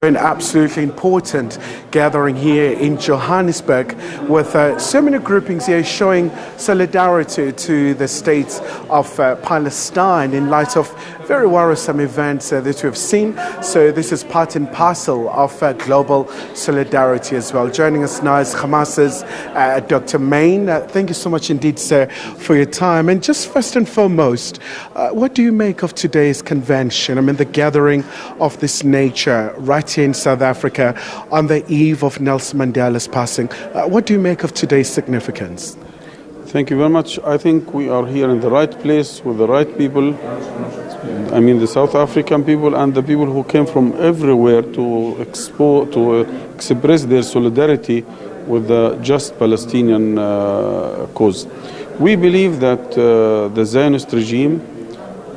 An absolutely important gathering here in Johannesburg with so many groupings here showing solidarity to the state of Palestine in light of very worrisome events that we have seen. So this is part and parcel of global solidarity as well. Joining us now is Hamas's Dr. Main. Thank you so much indeed, sir, for your time. And just first and foremost, what do you make of today's convention? I mean, the gathering of this nature right here in South Africa on the eve of Nelson Mandela's passing. What do you make of today's significance? Thank you very much. I think we are here in the right place with the right people. I mean, the South African people and the people who came from everywhere to express their solidarity with the just Palestinian cause. We believe that the Zionist regime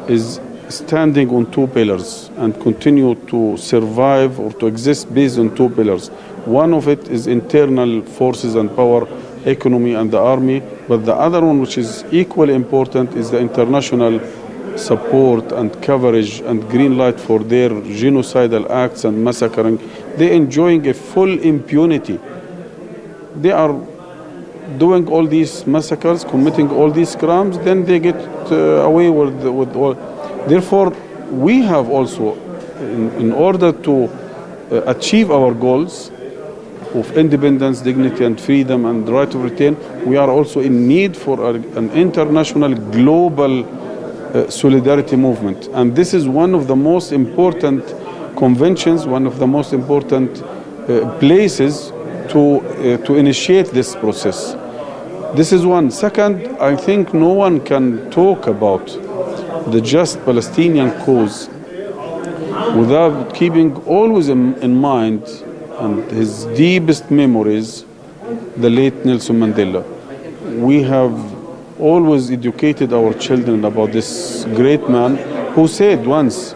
is standing on two pillars and continue to survive or to exist based on two pillars. One of it is internal forces and power, economy and the army, but the other one, which is equally important, is the international support and coverage and green light for their genocidal acts and massacring. They're enjoying a full impunity. They are doing all these massacres, committing all these crimes, then they get away with all. Therefore, we have also, in order to achieve our goals of independence, dignity and freedom and the right to retain, we are also in need for an international global solidarity movement. And this is one of the most important conventions, one of the most important places to initiate this process. This is one. Second, I think no one can talk about the just Palestinian cause without keeping always in mind and his deepest memories, the late Nelson Mandela. We have always educated our children about this great man who said once,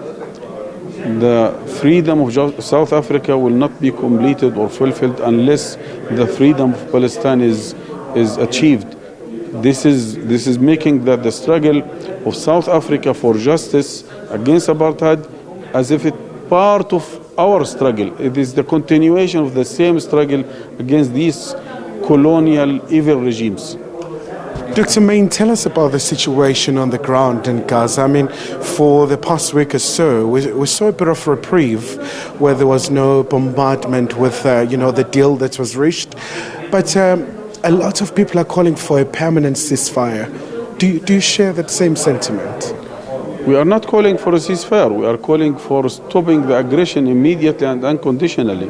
the freedom of South Africa will not be completed or fulfilled unless the freedom of Palestine is achieved. This is making that the struggle of South Africa for justice against apartheid as if it's part of our struggle. It is the continuation of the same struggle against these colonial evil regimes. Dr. Main, tell us about the situation on the ground in Gaza. I mean, for the past week or so, we saw a bit of reprieve where there was no bombardment with, the deal that was reached. But a lot of people are calling for a permanent ceasefire. Do you share that same sentiment? We are not calling for a ceasefire. We are calling for stopping the aggression immediately and unconditionally.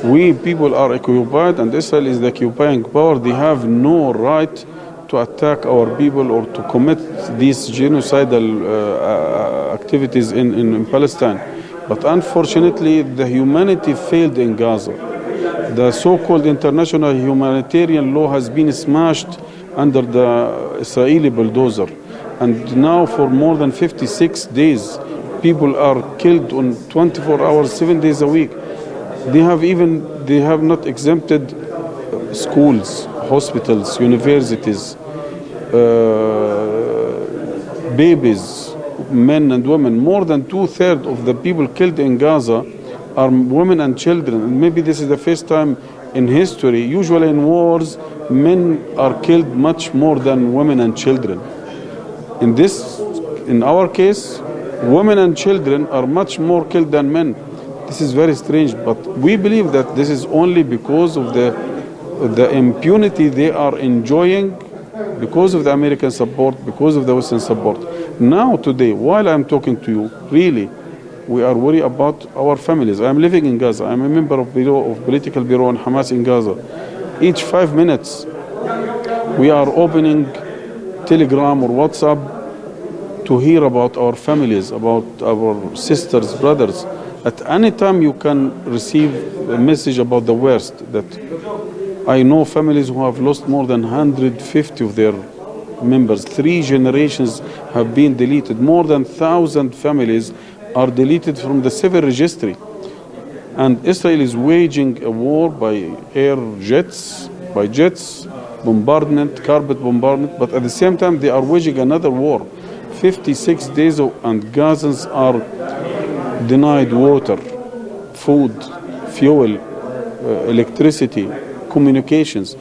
We people are occupied and Israel is the occupying power. They have no right to attack our people or to commit these genocidal activities in Palestine. But unfortunately, the humanity failed in Gaza. The so-called international humanitarian law has been smashed under the Israeli bulldozer. And now for more than 56 days, people are killed on 24 hours, 7 days a week. They have not exempted schools, hospitals, universities, babies, men and women. More than 2/3 of the people killed in Gaza are women and children. And maybe this is the first time in history. Usually in wars, men are killed much more than women and children. In our case, women and children are much more killed than men. This is very strange, but we believe that this is only because of the impunity they are enjoying because of the American support, because of the Western support. Now, today, while I'm talking to you, really, we are worried about our families. I'm living in Gaza. I'm a member of political bureau in Hamas in Gaza. Each 5 minutes, we are opening Telegram or WhatsApp to hear about our families, about our sisters, brothers. At any time you can receive a message about the worst. That I know families who have lost more than 150 of their members. 3 generations have been deleted. More than 1,000 families are deleted from the civil registry. And Israel is waging a war by air jets, by jets, bombardment, carpet bombardment, but at the same time they are waging another war. 56 days and Gazans are denied water, food, fuel, electricity, communications.